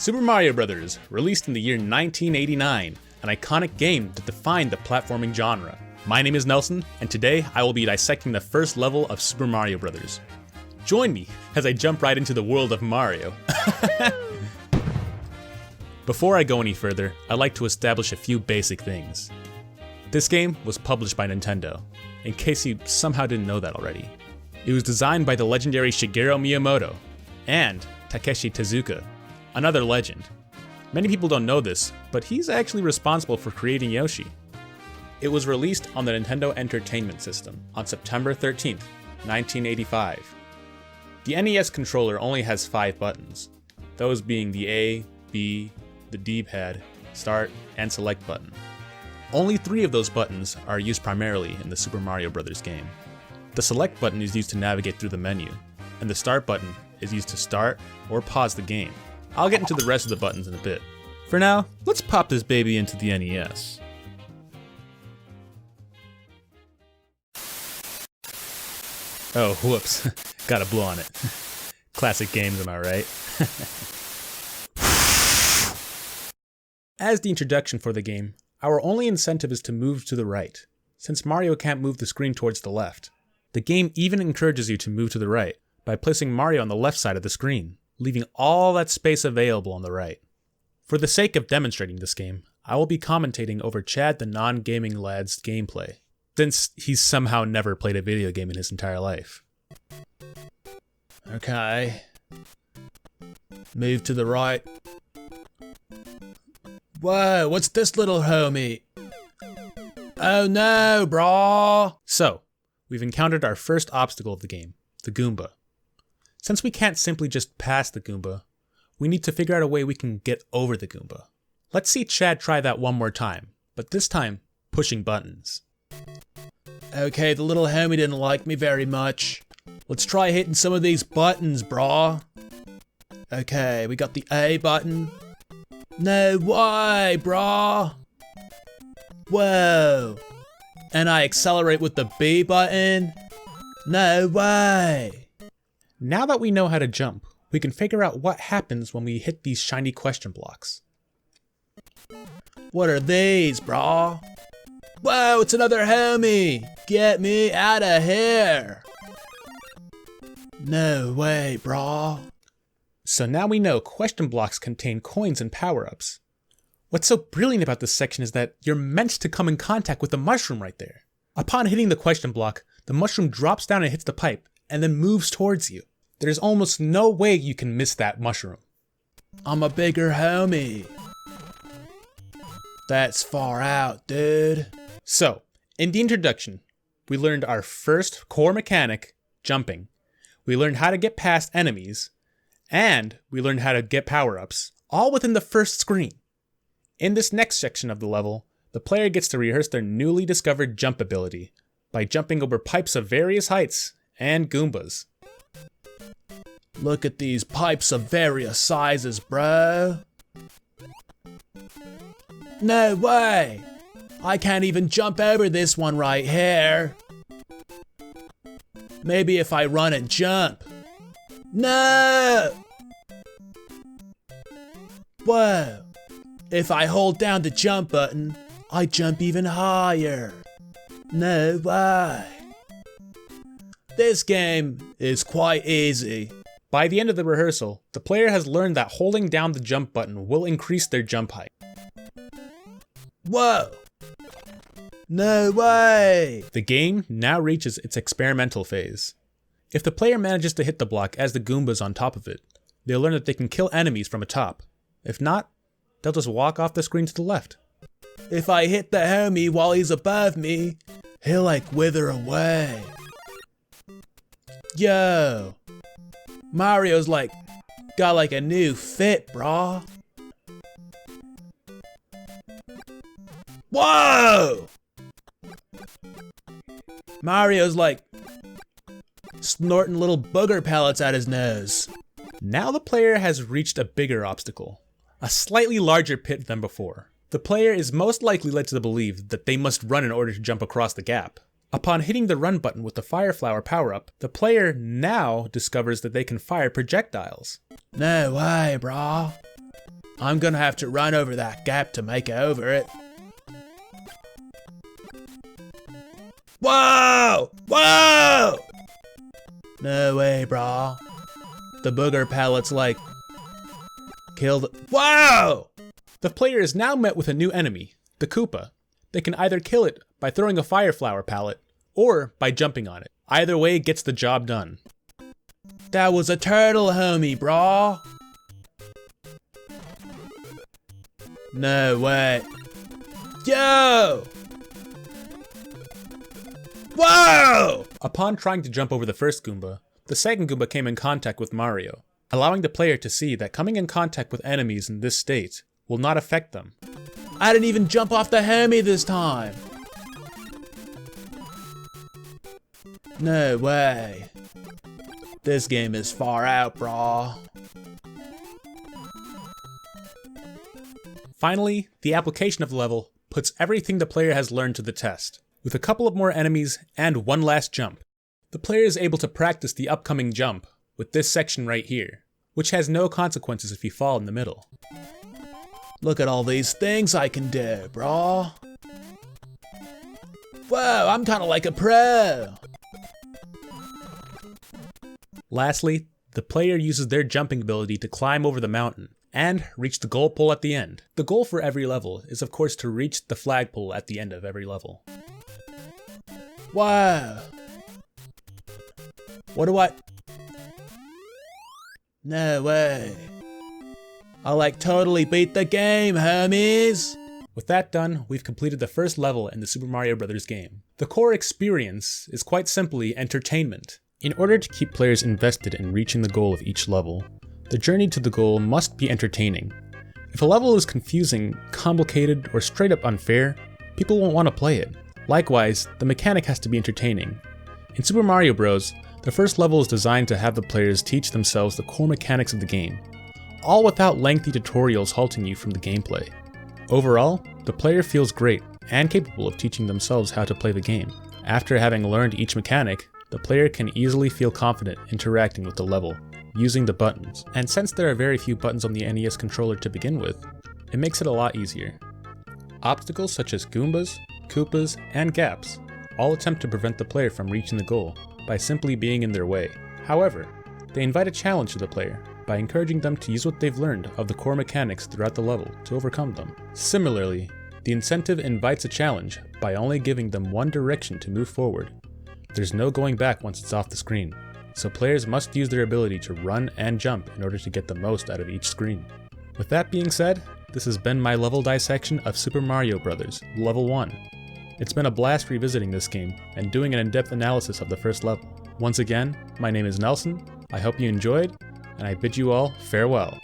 Super Mario Bros., released in the year 1989, an iconic game that defined the platforming genre. My name is Nelson, and today I will be dissecting the first level of Super Mario Bros. Join me as I jump right into the world of Mario. Before I go any further, I'd like to establish a few basic things. This game was published by Nintendo, in case you somehow didn't know that already. It was designed by the legendary Shigeru Miyamoto and Takeshi Tezuka, another legend. Many people don't know this, but he's actually responsible for creating Yoshi. It was released on the Nintendo Entertainment System on September 13th, 1985. The NES controller only has 5 buttons, those being the A, B, the D-pad, start, and select button. Only 3 of those buttons are used primarily in the Super Mario Bros. Game. The select button is used to navigate through the menu, and the start button is used to start or pause the game. I'll get into the rest of the buttons in a bit. For now, let's pop this baby into the NES. Oh, whoops. Gotta blow on it. Classic games, am I right? As the introduction for the game, our only incentive is to move to the right, since Mario can't move the screen towards the left. The game even encourages you to move to the right by placing Mario on the left side of the screen, leaving all that space available on the right. For the sake of demonstrating this game, I will be commentating over Chad the non-gaming lad's gameplay, since he's somehow never played a video game in his entire life. Okay. Move to the right. Whoa, what's this little homie? Oh no, brah! So, we've encountered our first obstacle of the game, the Goomba. Since we can't simply just pass the Goomba, we need to figure out a way we can get over the Goomba. Let's see Chad try that one more time, but this time, pushing buttons. Okay, the little homie didn't like me very much. Let's try hitting some of these buttons, brah. Okay, we got the A button. No way, brah. Whoa. And I accelerate with the B button? No way. Now that we know how to jump, we can figure out what happens when we hit these shiny question blocks. What are these, brah? Whoa, it's another homie! Get me out of here! No way, brah. So now we know question blocks contain coins and power-ups. What's so brilliant about this section is that you're meant to come in contact with the mushroom right there. Upon hitting the question block, the mushroom drops down and hits the pipe, and then moves towards you. There's almost no way you can miss that mushroom. I'm a bigger homie. That's far out, dude. So, in the introduction, we learned our first core mechanic, jumping. We learned how to get past enemies, and we learned how to get power-ups, all within the first screen. In this next section of the level, the player gets to rehearse their newly discovered jump ability by jumping over pipes of various heights and Goombas. Look at these pipes of various sizes, bro. No way! I can't even jump over this one right here. Maybe if I run and jump. No! Whoa. If I hold down the jump button, I jump even higher. No way. This game is quite easy. By the end of the rehearsal, the player has learned that holding down the jump button will increase their jump height. Whoa! No way! The game now reaches its experimental phase. If the player manages to hit the block as the Goomba's on top of it, they'll learn that they can kill enemies from atop. If not, they'll just walk off the screen to the left. If I hit the homie while he's above me, he'll like wither away. Yo! Mario's got a new fit, brah. Whoa! Mario's snorting little booger pellets at his nose. Now the player has reached a bigger obstacle, a slightly larger pit than before. The player is most likely led to believe that they must run in order to jump across the gap. Upon hitting the run button with the Fire Flower power-up, the player now discovers that they can fire projectiles. No way, brah. I'm gonna have to run over that gap to make over it. Whoa! Whoa! No way, brah. The booger pallet's like... killed... Whoa! The player is now met with a new enemy, the Koopa. They can either kill it by throwing a fire flower pallet, or by jumping on it. Either way gets the job done. That was a turtle, homie, brah. No way. Yo! Whoa! Upon trying to jump over the first Goomba, the second Goomba came in contact with Mario, allowing the player to see that coming in contact with enemies in this state will not affect them. I didn't even jump off the homie this time! No way. This game is far out, brah. Finally, the application of the level puts everything the player has learned to the test. With a couple of more enemies and one last jump, the player is able to practice the upcoming jump with this section right here, which has no consequences if you fall in the middle. Look at all these things I can do, brah. Whoa, I'm kinda like a pro. Lastly, the player uses their jumping ability to climb over the mountain and reach the goal pole at the end. The goal for every level is of course to reach the flagpole at the end of every level. Wow. What do I... No way. I like totally beat the game, homies! With that done, we've completed the first level in the Super Mario Bros. Game. The core experience is quite simply entertainment. In order to keep players invested in reaching the goal of each level, the journey to the goal must be entertaining. If a level is confusing, complicated, or straight up unfair, people won't want to play it. Likewise, the mechanic has to be entertaining. In Super Mario Bros., the first level is designed to have the players teach themselves the core mechanics of the game, all without lengthy tutorials halting you from the gameplay. Overall, the player feels great and capable of teaching themselves how to play the game. After having learned each mechanic, the player can easily feel confident interacting with the level, using the buttons. And since there are very few buttons on the NES controller to begin with, it makes it a lot easier. Obstacles such as Goombas, Koopas, and gaps all attempt to prevent the player from reaching the goal by simply being in their way. However, they invite a challenge to the player by encouraging them to use what they've learned of the core mechanics throughout the level to overcome them. Similarly, the incentive invites a challenge by only giving them one direction to move forward. There's no going back once it's off the screen, so players must use their ability to run and jump in order to get the most out of each screen. With that being said, this has been my level dissection of Super Mario Bros. Level 1. It's been a blast revisiting this game and doing an in-depth analysis of the first level. Once again, my name is Nelson, I hope you enjoyed, and I bid you all farewell.